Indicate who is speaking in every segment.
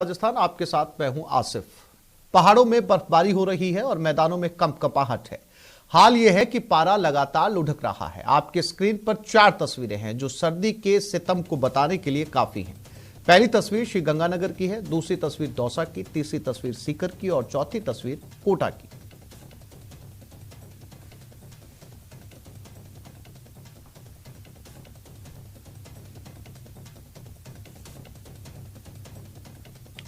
Speaker 1: राजस्थान आपके साथ मैं हूं आसिफ। पहाड़ों में बर्फबारी हो रही है और मैदानों में कंपकपाहट है। हाल यह है कि पारा लगातार लुढ़क रहा है। आपके स्क्रीन पर 4 तस्वीरें हैं जो सर्दी के सितम को बताने के लिए काफी हैं। पहली तस्वीर श्री गंगानगर की है, दूसरी तस्वीर दौसा की, तीसरी तस्वीर सीकर की और चौथी तस्वीर कोटा की।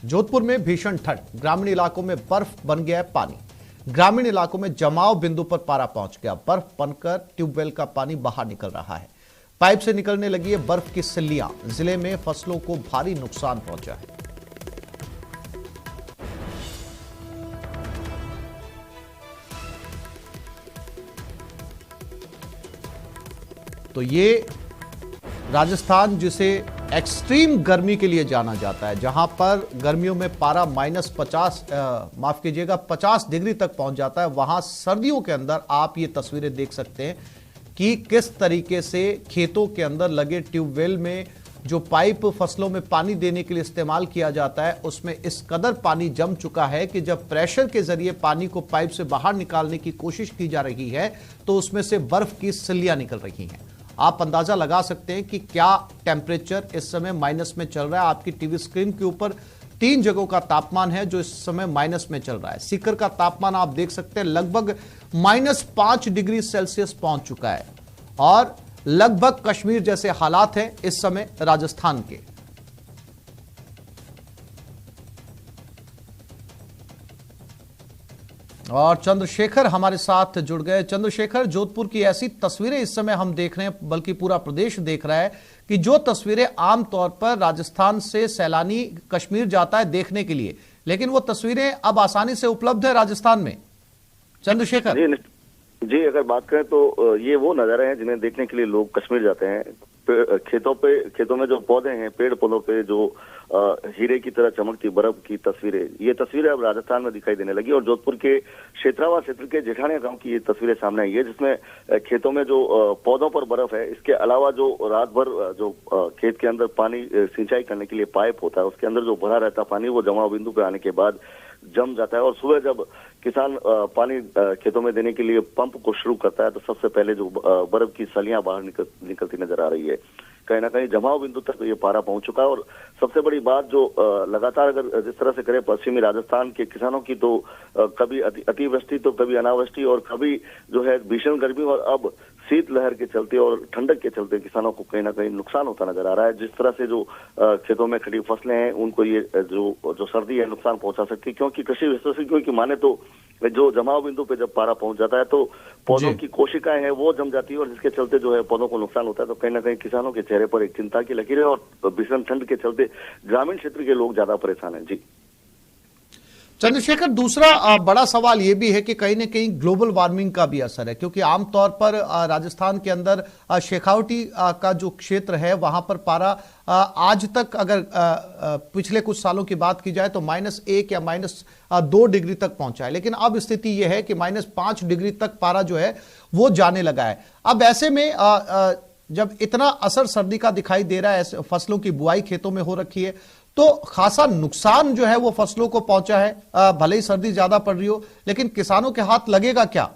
Speaker 1: जोधपुर में भीषण ठंड, ग्रामीण इलाकों में बर्फ बन गया है पानी। ग्रामीण इलाकों में जमाव बिंदु पर पारा पहुंच गया। बर्फ बनकर ट्यूबवेल का पानी बाहर निकल रहा है। पाइप से निकलने लगी है बर्फ की सिल्लियां। जिले में फसलों को भारी नुकसान पहुंचा है। तो ये राजस्थान जिसे एक्सट्रीम गर्मी के लिए जाना जाता है, जहां पर गर्मियों में पारा -50 डिग्री तक पहुंच जाता है, वहां सर्दियों के अंदर आप ये तस्वीरें देख सकते हैं कि किस तरीके से खेतों के अंदर लगे ट्यूबवेल में जो पाइप फसलों में पानी देने के लिए इस्तेमाल किया जाता है, उसमें इस कदर पानी जम चुका है कि जब प्रेशर के जरिए पानी को पाइप से बाहर निकालने की कोशिश की जा रही है तो उसमें से बर्फ की सिल्लियां निकल रही हैं। आप अंदाजा लगा सकते हैं कि क्या टेम्परेचर इस समय माइनस में चल रहा है। आपकी टीवी स्क्रीन के ऊपर 3 जगहों का तापमान है जो इस समय माइनस में चल रहा है। सीकर का तापमान आप देख सकते हैं लगभग -5 डिग्री सेल्सियस पहुंच चुका है और लगभग कश्मीर जैसे हालात हैं इस समय राजस्थान के। और चंद्रशेखर हमारे साथ जुड़ गए। चंद्रशेखर, जोधपुर की ऐसी तस्वीरें इस समय हम देख रहे हैं, बल्कि पूरा प्रदेश देख रहा है कि जो तस्वीरें आमतौर पर राजस्थान से सैलानी कश्मीर जाता है देखने के लिए, लेकिन वो तस्वीरें अब आसानी से उपलब्ध है राजस्थान में। चंद्रशेखर
Speaker 2: जी, अगर बात करें तो ये वो नजारे हैं जिन्हें देखने के लिए लोग कश्मीर जाते हैं। खेतों में जो पौधे हैं, पेड़ पौधों पे जो हीरे की तरह चमकती बर्फ की तस्वीरें, ये तस्वीरें अब राजस्थान में दिखाई देने लगी। और जोधपुर के क्षेत्रावार क्षेत्र के जेठानिया गांव की ये तस्वीरें सामने आई है, जिसमें खेतों में जो पौधों पर बर्फ है, इसके अलावा जो रात भर जो खेत के अंदर पानी सिंचाई करने के लिए पाइप होता है, उसके अंदर जो भरा रहता पानी वो जमाव बिंदु पे आने के बाद जम जाता है। और सुबह जब किसान पानी खेतों में देने के लिए पंप को शुरू करता है तो सबसे पहले जो बर्फ की सलियां बाहर निकलती नजर आ रही है। कहीं ना कहीं जमाव बिंदु तक तो ये पारा पहुंच चुका है। और सबसे बड़ी बात जो लगातार अगर जिस तरह से करें पश्चिमी राजस्थान के किसानों की, तो कभी अतिवृष्टि तो कभी अनावृष्टि और कभी जो है भीषण गर्मी और अब शीतलहर के चलते और ठंडक के चलते किसानों को कहीं ना कहीं नुकसान होता नजर आ रहा है। जिस तरह से जो खेतों में खड़ी फसलें हैं उनको ये जो सर्दी है नुकसान पहुंचा सकती है, क्योंकि कृषि विशेषज्ञों की माने तो जो जमाव बिंदु पे जब पारा पहुंच जाता है तो पौधों की कोशिकाएं हैं वो जम जाती है और जिसके चलते जो है पौधों को नुकसान होता है। तो कहीं ना कहीं किसानों के चेहरे पर एक चिंता की लकीर है और भीषण ठंड के चलते ग्रामीण क्षेत्र के लोग ज्यादा परेशान हैं। जी
Speaker 1: चंद्रशेखर, दूसरा बड़ा सवाल यह भी है कि कहीं ना कहीं ग्लोबल वार्मिंग का भी असर है, क्योंकि आमतौर पर राजस्थान के अंदर शेखावटी का जो क्षेत्र है वहां पर पारा आज तक अगर पिछले कुछ सालों की बात की जाए तो -1 या -2 डिग्री तक पहुंचा है, लेकिन अब स्थिति यह है कि -5 डिग्री तक पारा जो है वो जाने लगा है। अब ऐसे में जब इतना असर सर्दी का दिखाई दे रहा है, फसलों की बुआई खेतों में हो रखी है, तो खासा नुकसान जो है वो फसलों को पहुंचा है। भले ही सर्दी ज्यादा पड़ रही हो, लेकिन किसानों के हाथ लगेगा क्या?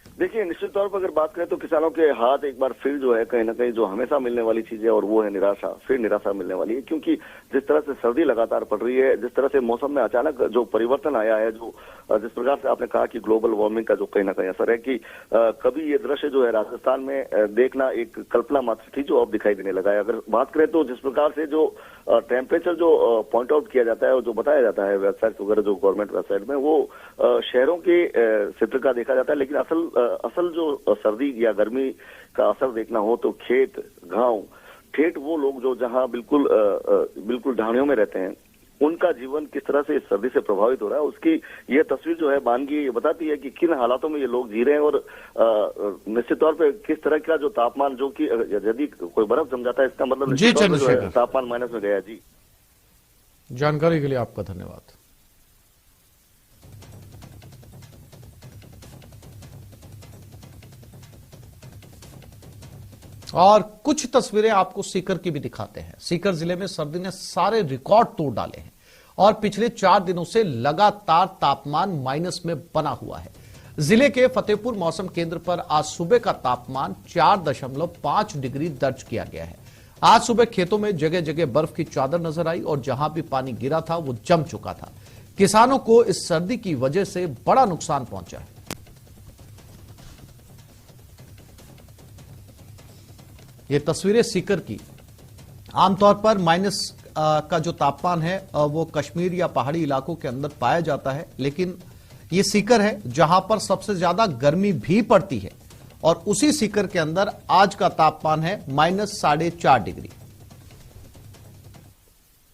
Speaker 2: देखिए, निश्चित तौर पर अगर बात करें तो किसानों के हाथ एक बार फिर जो है कहीं ना कहीं जो हमेशा मिलने वाली चीज है और वो है निराशा, फिर निराशा मिलने वाली है। क्योंकि जिस तरह से सर्दी लगातार पड़ रही है, जिस तरह से मौसम में अचानक जो परिवर्तन आया है, जो जिस प्रकार से आपने कहा कि ग्लोबल वार्मिंग का जो कहीं ना कहीं असर है कि कभी ये दृश्य जो है राजस्थान में देखना एक कल्पना मात्र थी जो अब दिखाई देने लगा है। अगर बात करें तो जिस प्रकार से जो टेम्परेचर जो पॉइंट आउट किया जाता है और जो बताया जाता है वेबसाइट वगैरह जो गवर्नमेंट वेबसाइट में, वो शहरों के क्षेत्र का देखा जाता है, लेकिन असल जो सर्दी या गर्मी का असर देखना हो तो खेत गांव ठेठ वो लोग जो जहां बिल्कुल ढाणियों में रहते हैं, उनका जीवन किस तरह से इस सर्दी से प्रभावित हो रहा है, उसकी यह तस्वीर जो है बानगी ये बताती है कि किन हालातों में ये लोग जी रहे हैं। और निश्चित तौर पे किस तरह का जो तापमान, जो कि यदि कोई बर्फ जम जाता है इसका मतलब
Speaker 1: जी चंद्रशेखर,
Speaker 2: तापमान माइनस में गया। जी,
Speaker 1: जानकारी के लिए आपका धन्यवाद। और कुछ तस्वीरें आपको सीकर की भी दिखाते हैं। सीकर जिले में सर्दी ने सारे रिकॉर्ड तोड़ डाले हैं और पिछले 4 दिनों से लगातार तापमान माइनस में बना हुआ है। जिले के फतेहपुर मौसम केंद्र पर आज सुबह का तापमान 4.5 डिग्री दर्ज किया गया है। आज सुबह खेतों में जगह जगह बर्फ की चादर नजर आई और जहां भी पानी गिरा था वो जम चुका था। किसानों को इस सर्दी की वजह से बड़ा नुकसान पहुंचा है। ये तस्वीरें सीकर की। आमतौर पर माइनस का जो तापमान है वो कश्मीर या पहाड़ी इलाकों के अंदर पाया जाता है, लेकिन ये सीकर है जहां पर सबसे ज्यादा गर्मी भी पड़ती है और उसी सीकर के अंदर आज का तापमान है -4.5 डिग्री।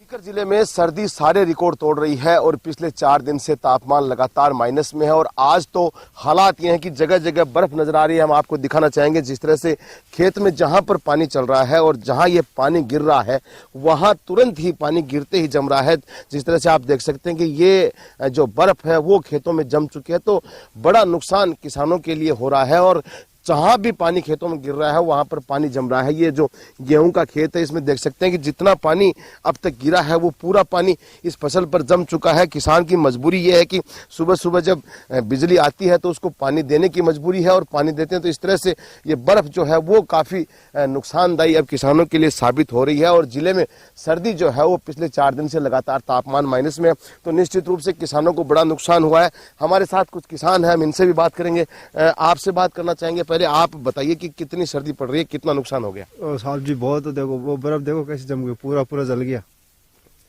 Speaker 3: सीकर जिले में सर्दी सारे रिकॉर्ड तोड़ रही है और पिछले 4 दिन से तापमान लगातार माइनस में है और आज तो हालात ये हैं कि जगह जगह बर्फ नजर आ रही है। हम आपको दिखाना चाहेंगे जिस तरह से खेत में जहां पर पानी चल रहा है और जहां ये पानी गिर रहा है वहां तुरंत ही पानी गिरते ही जम रहा है। जिस तरह से आप देख सकते हैं कि ये जो बर्फ है वो खेतों में जम चुकी है, तो बड़ा नुकसान किसानों के लिए हो रहा है और जहां भी पानी खेतों में गिर रहा है वहां पर पानी जम रहा है। ये जो गेहूं का खेत है इसमें देख सकते हैं कि जितना पानी अब तक गिरा है वो पूरा पानी इस फसल पर जम चुका है। किसान की मजबूरी ये है कि सुबह सुबह जब बिजली आती है तो उसको पानी देने की मजबूरी है और पानी देते हैं तो इस तरह से ये बर्फ जो है वो काफी नुकसानदायी अब किसानों के लिए साबित हो रही है। और जिले में सर्दी जो है वो पिछले 4 दिन से लगातार तापमान माइनस में है, तो निश्चित रूप से किसानों को बड़ा नुकसान हुआ है। हमारे साथ कुछ किसान हैं, हम इनसे भी बात करेंगे। आपसे बात करना चाहेंगे, पहले आप बताइए कि कितनी सर्दी पड़ रही है, कितना नुकसान हो गया?
Speaker 4: साहब जी बहुत, देखो वो बर्फ देखो कैसे जम गई, पूरा जल गया।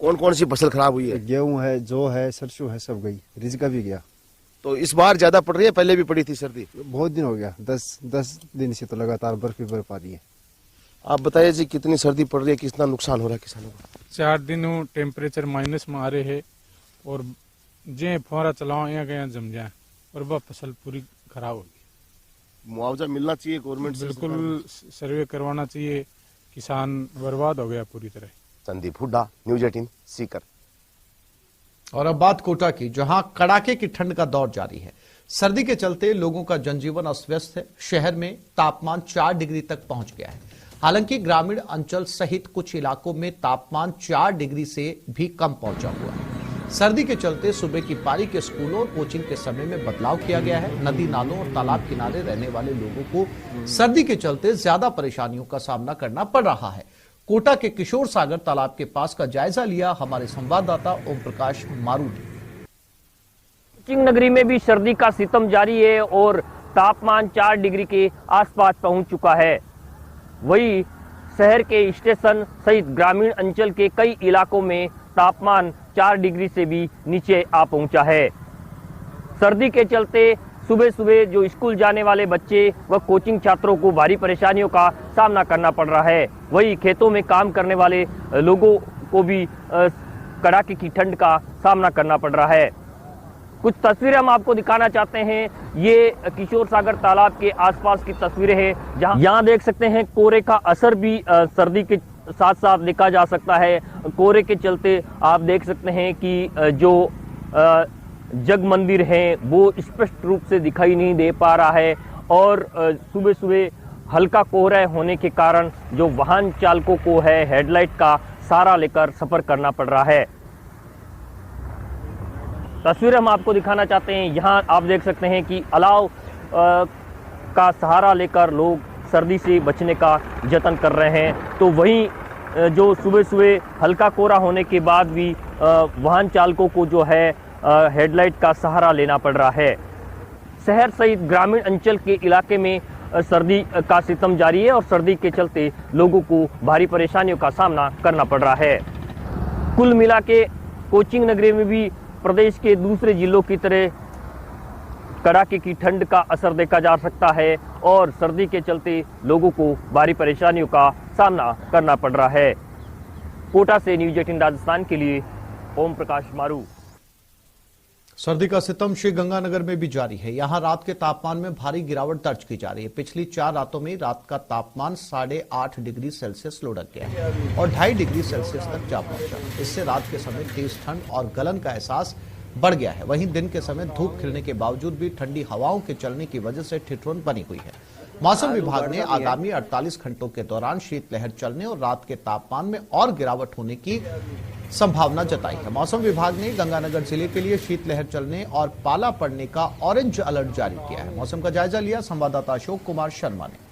Speaker 3: कौन कौन सी फसल खराब हुई है?
Speaker 4: गेहूं है, जौ है, सरसों है, सब गई, रिजका भी गया।
Speaker 3: तो इस बार ज्यादा पड़ रही है, पहले भी पड़ी थी सर्दी?
Speaker 4: बहुत दिन हो गया, 10 दिन से तो लगातार बर्फ ही बर्फ आ रही है।
Speaker 3: आप बताइए जी कितनी सर्दी पड़ रही है, कितना नुकसान हो रहा है किसानों को?
Speaker 5: 4 दिन टेम्परेचर माइनस में आ रहे है और जे फौरा चलाओ यहाँ गया जम जाए और वह फसल पूरी खराब होगी।
Speaker 3: मुआवजा मिलना चाहिए गवर्नमेंट से?
Speaker 5: बिल्कुल सर्वे करवाना चाहिए, किसान बर्बाद हो गया पूरी तरह।
Speaker 3: संदीप हुड्डा, न्यूज़ 18 सीकर।
Speaker 1: और अब बात कोटा की, जहां कड़ाके की ठंड का दौर जारी है। सर्दी के चलते लोगों का जनजीवन अस्त व्यस्त है। शहर में तापमान 4 डिग्री तक पहुंच गया है। हालांकि ग्रामीण अंचल सहित कुछ इलाकों में तापमान 4 डिग्री से भी कम पहुंचा हुआ है। सर्दी के चलते सुबह की पारी के स्कूलों और कोचिंग के समय में बदलाव किया गया है। नदी नालों और तालाब किनारे रहने वाले लोगों को सर्दी के चलते ज्यादा परेशानियों का सामना करना पड़ रहा है। कोटा के किशोर सागर तालाब के पास का जायजा लिया हमारे संवाददाता ओम प्रकाश मारू ने।
Speaker 6: कोचिंग नगरी में भी सर्दी का सितम जारी है और तापमान 4 डिग्री के आसपास पहुंच चुका है। वही शहर के स्टेशन सहित ग्रामीण अंचल के कई इलाकों में तापमान 4 डिग्री से भी नीचे आ पहुंचा है। सर्दी के चलते सुबह सुबह जो स्कूल जाने वाले बच्चे व कोचिंग छात्रों को भारी परेशानियों का सामना करना पड़ रहा है। वही खेतों में काम करने वाले लोगों को भी कड़ाके की ठंड का सामना करना पड़ रहा है। कुछ तस्वीरें हम आपको दिखाना चाहते हैं। ये किशोर सागर तालाब के आसपास की तस्वीरें हैं, जहां यहाँ देख सकते हैं कोहरे का असर भी सर्दी के साथ साथ देखा जा सकता है। कोहरे के चलते आप देख सकते हैं कि जो जग मंदिर है वो स्पष्ट रूप से दिखाई नहीं दे पा रहा है और सुबह सुबह हल्का कोहरा होने के कारण जो वाहन चालकों को है हेडलाइट का सहारा लेकर सफर करना पड़ रहा है। तस्वीर हम आपको दिखाना चाहते हैं। यहाँ आप देख सकते हैं कि अलाव का सहारा लेकर लोग सर्दी से बचने का जतन कर रहे हैं। तो वहीं जो सुबह सुबह हल्का कोहरा होने के बाद भी वाहन चालकों को जो है हेडलाइट का सहारा लेना पड़ रहा है। शहर सहित ग्रामीण अंचल के इलाके में सर्दी का सितम जारी है और सर्दी के चलते लोगों को भारी परेशानियों का सामना करना पड़ रहा है। कुल मिला के कोचिंग नगरी में भी प्रदेश के दूसरे जिलों की तरह कड़ाके की ठंड का असर देखा जा सकता है और सर्दी के चलते लोगों को भारी परेशानियों का सामना करना पड़ रहा है। कोटा से न्यूज़ 18 राजस्थान के लिए ओम प्रकाश मारू।
Speaker 1: सर्दी का सितम श्री गंगानगर में भी जारी है। यहां रात के तापमान में भारी गिरावट दर्ज की जा रही है। पिछली 4 रातों में रात का तापमान 8.5 डिग्री सेल्सियस लुढ़क गया है और 2.5 डिग्री सेल्सियस तक जा पहुंचा। इससे रात के समय तेज ठंड और गलन का एहसास बढ़ गया है। वहीं दिन के समय धूप खिलने के बावजूद भी ठंडी हवाओं के चलने की वजह से ठिठुरन बनी हुई है। मौसम विभाग ने आगामी 48 घंटों के दौरान शीतलहर चलने और रात के तापमान में और गिरावट होने की संभावना जताई है। मौसम विभाग ने गंगानगर जिले के लिए शीतलहर चलने और पाला पड़ने का ऑरेंज अलर्ट जारी किया है। मौसम का जायजा लिया संवाददाता अशोक कुमार शर्मा ने।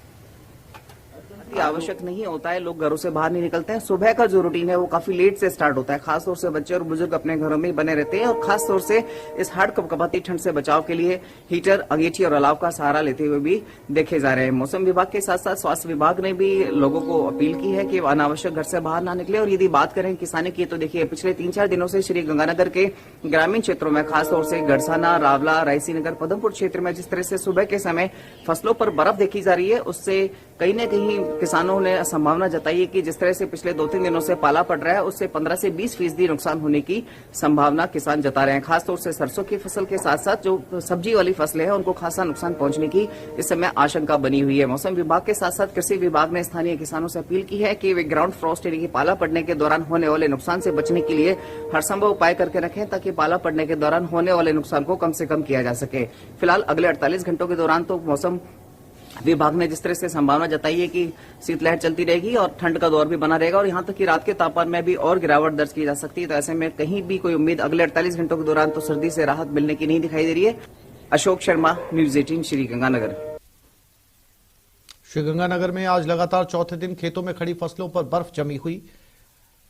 Speaker 7: आवश्यक नहीं होता है, लोग घरों से बाहर नहीं निकलते हैं। सुबह का जो रूटीन है वो काफी लेट से स्टार्ट होता है, खासतौर से बच्चे और बुजुर्ग अपने घरों में ही बने रहते हैं और खासतौर से इस हार्ड कपकपाती ठंड से बचाव के लिए हीटर, अंगीठी और अलाव का सहारा लेते हुए भी देखे जा रहे हैं। मौसम विभाग के साथ साथ स्वास्थ्य विभाग ने भी लोगों को अपील की है कि अनावश्यक घर से बाहर ना निकले। और यदि बात करें किसानी की तो देखिए पिछले 3-4 दिनों से श्री गंगानगर के ग्रामीण क्षेत्रों में खासतौर से गड़साना, रावला, रायसी नगर, पदमपुर क्षेत्र में जिस तरह से सुबह के समय फसलों पर बर्फ देखी जा रही है, उससे कहीं न कहीं किसानों ने संभावना जताई है कि जिस तरह से पिछले 2-3 दिनों से पाला पड़ रहा है उससे 15 से 20% नुकसान होने की संभावना किसान जता रहे हैं। खासतौर से सरसों की फसल के साथ साथ जो सब्जी वाली फसलें हैं उनको खासा नुकसान पहुंचने की इस समय आशंका बनी हुई है। मौसम विभाग के साथ साथ कृषि विभाग ने स्थानीय किसानों से अपील की है कि वे ग्राउंड फ्रॉस्ट यानी कि पाला पड़ने के दौरान होने वाले नुकसान से बचने के लिए हर संभव उपाय करके रखें ताकि पाला पड़ने के दौरान होने वाले नुकसान को कम से कम किया जा सके। फिलहाल अगले 48 घंटों के दौरान तो मौसम विभाग ने जिस तरह से संभावना जताई है कि शीतलहर चलती रहेगी और ठंड का दौर भी बना रहेगा और यहां तक कि रात के तापमान में भी और गिरावट दर्ज की जा सकती है। तो ऐसे में कहीं भी कोई उम्मीद अगले 48 घंटों के दौरान तो सर्दी से राहत मिलने की नहीं दिखाई दे रही है। अशोक शर्मा, न्यूज 18, श्री गंगानगर।
Speaker 1: श्रीगंगानगर में आज लगातार चौथे दिन खेतों में खड़ी फसलों पर बर्फ जमी हुई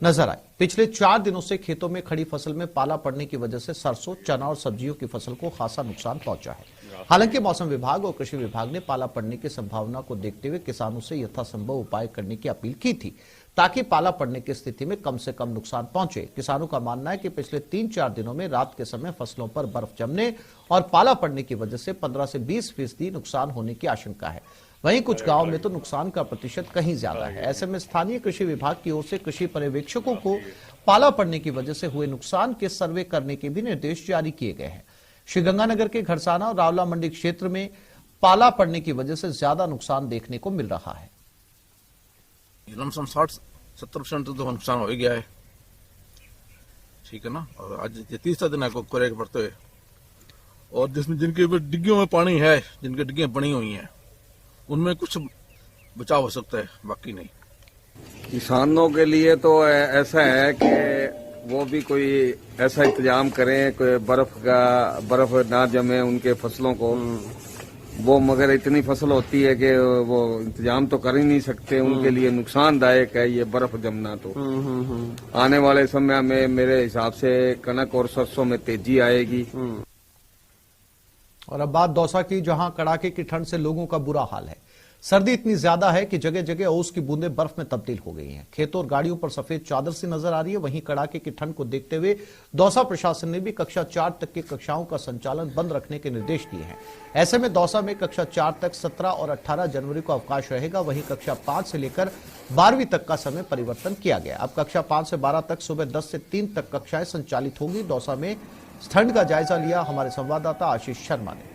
Speaker 1: नजर आई। पिछले 4 दिनों से खेतों में खड़ी फसल में पाला पड़ने की वजह से सरसों, चना और सब्जियों की फसल को खासा नुकसान पहुंचा है। हालांकि मौसम विभाग और कृषि विभाग ने पाला पड़ने की संभावना को देखते हुए किसानों से यथासंभव उपाय करने की अपील की थी ताकि पाला पड़ने की स्थिति में कम से कम नुकसान पहुंचे। किसानों का मानना है कि पिछले 3-4 दिनों में रात के समय फसलों पर बर्फ जमने और पाला पड़ने की वजह से 15 से 20% नुकसान होने की आशंका है। वहीं कुछ गांव में तो नुकसान का प्रतिशत कहीं ज्यादा है। ऐसे में स्थानीय कृषि विभाग की ओर से कृषि पर्यवेक्षकों को पाला पड़ने की वजह से हुए नुकसान के सर्वे करने के भी निर्देश जारी किए गए हैं। श्रीगंगानगर के घड़साना और रावला मंडी क्षेत्र में पाला पड़ने की वजह से ज्यादा नुकसान देखने को मिल रहा है।
Speaker 8: 60-70% तो नुकसान हो ही गया है, ठीक है ना। और आज ये 30 दिन है कोरे के पड़ते हुए, और जिसमें जिनके डिग्गियों में पानी है, जिनकी डिग्गियां बनी हुई हैं, उनमें कुछ बचाव हो सकता है, बाकी नहीं।
Speaker 9: किसानों के लिए तो ऐसा है कि वो भी कोई ऐसा इंतजाम करें कोई बर्फ ना जमे उनके फसलों को। वो मगर इतनी फसल होती है कि वो इंतजाम तो कर ही नहीं सकते, उनके लिए नुकसानदायक है ये बर्फ जमना। तो आने वाले समय में मेरे हिसाब से कनक और सरसों में तेजी आएगी।
Speaker 1: और अब बात दौसा की, जहां कड़ाके की ठंड से लोगों का बुरा हाल है। सर्दी इतनी ज्यादा है कि जगह जगह ओस की बूंदें बर्फ में तब्दील हो गई हैं। खेतों और गाड़ियों पर सफेद चादर सी नजर आ रही है। वहीं कड़ाके की ठंड को देखते हुए दौसा प्रशासन ने भी कक्षा 4 तक की कक्षाओं का संचालन बंद रखने के निर्देश दिए हैं। ऐसे में दौसा में कक्षा 4 तक 17 और 18 जनवरी को अवकाश रहेगा। वहीं कक्षा 5 से लेकर 12वीं तक का समय परिवर्तन किया गया। अब कक्षा 5 से 12 तक सुबह 10 से 3 तक कक्षाएं संचालित होंगी। दौसा में ठंड का जायजा लिया हमारे संवाददाता आशीष शर्मा ने।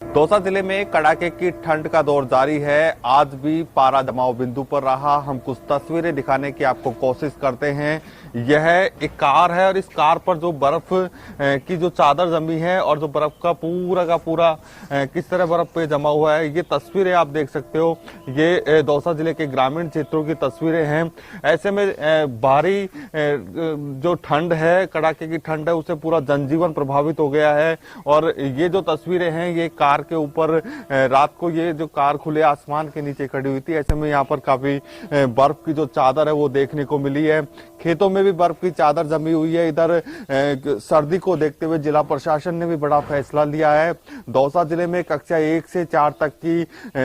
Speaker 10: दौसा जिले में कड़ाके की ठंड का दौर जारी है। आज भी पारा जमाव बिंदु पर रहा। हम कुछ तस्वीरें दिखाने की आपको कोशिश करते हैं। यह एक कार है और इस कार पर जो बर्फ की जो चादर जमी है और जो बर्फ का पूरा किस तरह बर्फ पे जमा हुआ है, ये तस्वीरें आप देख सकते हो। ये दौसा जिले के ग्रामीण क्षेत्रों की तस्वीरें हैं। ऐसे में भारी जो ठंड है, कड़ाके की ठंड है, उससे पूरा जनजीवन प्रभावित हो गया है। और ये जो तस्वीरें हैं ये कार के ऊपर रात को ये जो कार खुले आसमान के नीचे खड़ी हुई थी। ऐसे में यहाँ पर काफी बर्फ की जो चादर है वो देखने को मिली है। खेतों में भी बर्फ की चादर जमी हुई है। इधर सर्दी को देखते हुए जिला प्रशासन ने भी बड़ा फैसला लिया है। दौसा जिले में कक्षा 1 से 4 तक की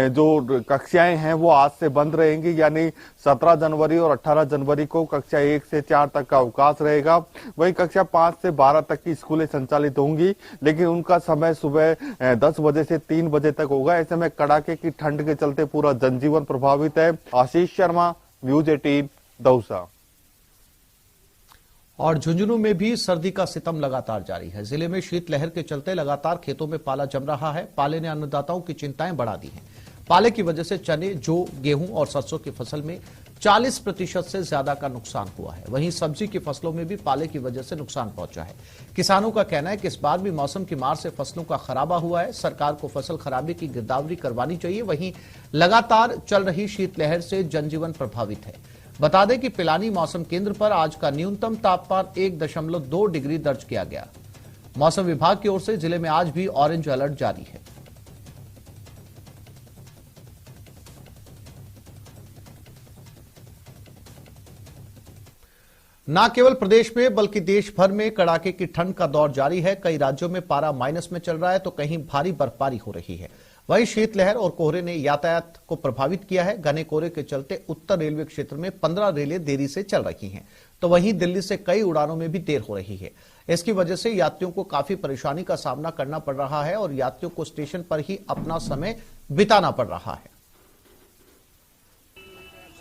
Speaker 10: जो कक्षाएं हैं वो आज से बंद रहेंगी, यानी 17 जनवरी और 18 जनवरी को कक्षा 1 से 4 तक का अवकाश रहेगा। वहीं कक्षा 5 से 12 तक की स्कूलें संचालित होंगी, लेकिन उनका समय सुबह 10 बजे से 3 बजे तक होगा। ऐसे में कड़ाके की ठंड के चलते पूरा जनजीवन प्रभावित है। आशीष शर्मा, न्यूज 18, दौसा।
Speaker 1: और झुंझुनू में भी सर्दी का सितम लगातार जारी है। जिले में शीतलहर के चलते लगातार खेतों में पाला जम रहा है। पाले ने अन्नदाताओं की चिंताएं बढ़ा दी हैं। पाले की वजह से चने, जौ, गेहूं और सरसों की फसल में 40% से ज्यादा का नुकसान हुआ है। वहीं सब्जी की फसलों में भी पाले की वजह से नुकसान पहुंचा है। किसानों का कहना है कि इस बार भी मौसम की मार से फसलों का खराबा हुआ है। सरकार को फसल खराबे की गिरदावरी करवानी चाहिए। वहीं लगातार चल रही शीतलहर से जनजीवन प्रभावित है। बता दें कि पिलानी मौसम केंद्र पर आज का न्यूनतम तापमान 1.2 डिग्री दर्ज किया गया। मौसम विभाग की ओर से जिले में आज भी ऑरेंज अलर्ट जारी है। न केवल प्रदेश में बल्कि देश भर में कड़ाके की ठंड का दौर जारी है। कई राज्यों में पारा माइनस में चल रहा है तो कहीं भारी बर्फबारी हो रही है। वहीं शीतलहर और कोहरे ने यातायात को प्रभावित किया है। घने कोहरे के चलते उत्तर रेलवे क्षेत्र में 15 रेलें देरी से चल रही हैं, तो वहीं दिल्ली से कई उड़ानों में भी देर हो रही है। इसकी वजह से यात्रियों को काफी परेशानी का सामना करना पड़ रहा है और यात्रियों को स्टेशन पर ही अपना समय बिताना पड़ रहा है।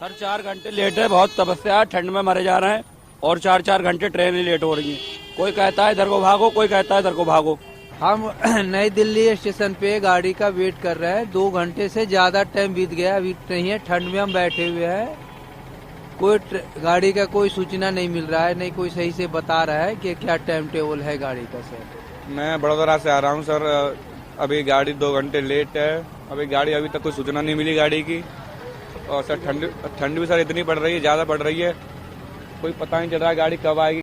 Speaker 11: सर 4 घंटे लेट है, बहुत तपस्या है, ठंड में मरे जा रहे हैं और 4-4 घंटे ट्रेनें लेट हो रही हैं। कोई कहता है इधर को भागो, कोई कहता है इधर को भागो।
Speaker 12: हम नई दिल्ली स्टेशन पे गाड़ी का वेट कर रहे हैं। 2 घंटे से ज्यादा टाइम बीत गया, अभी नहीं है। ठंड में हम बैठे हुए हैं। कोई गाड़ी का कोई सूचना नहीं मिल रहा है, नहीं कोई सही से बता रहा है कि क्या टाइम टेबल है गाड़ी का। सर
Speaker 13: मैं बड़ौदा से आ रहा हूँ सर। अभी गाड़ी 2 घंटे लेट है। अभी तक कोई सूचना नहीं मिली गाड़ी की। और सर ठंड भी सर इतनी बढ़ रही है, ज्यादा बढ़ रही है, कोई पता नहीं चल रहा है गाड़ी कब आएगी।